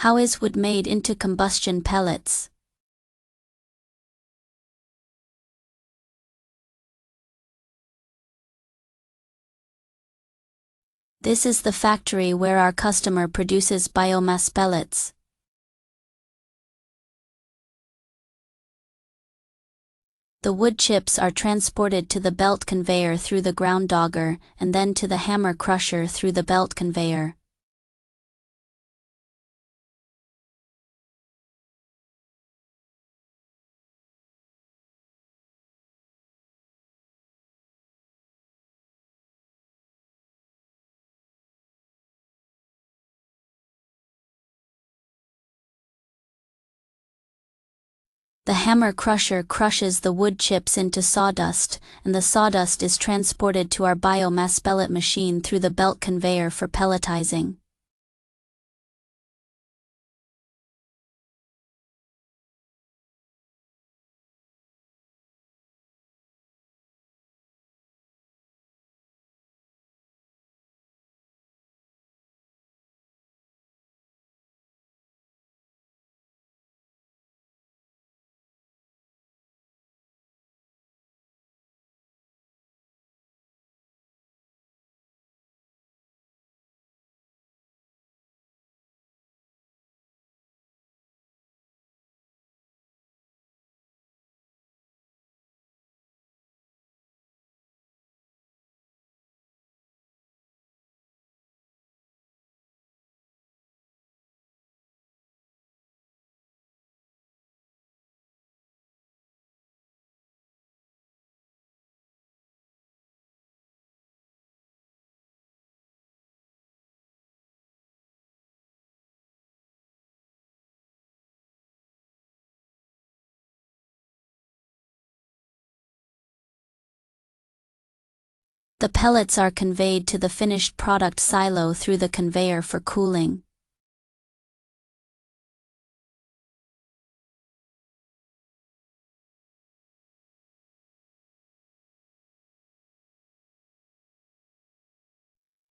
How is wood made into combustion pellets? This is the factory where our customer produces biomass pellets. The wood chips are transported to the belt conveyor through the ground auger, and then to the hammer crusher through the belt conveyor. The hammer crusher crushes the wood chips into sawdust, and the sawdust is transported to our biomass pellet machine through the belt conveyor for pelletizing. The pellets are conveyed to the finished product silo through the conveyor for cooling.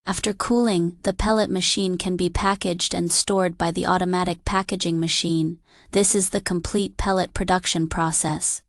After cooling, the pellet machine can be packaged and stored by the automatic packaging machine. This is the complete pellet production process.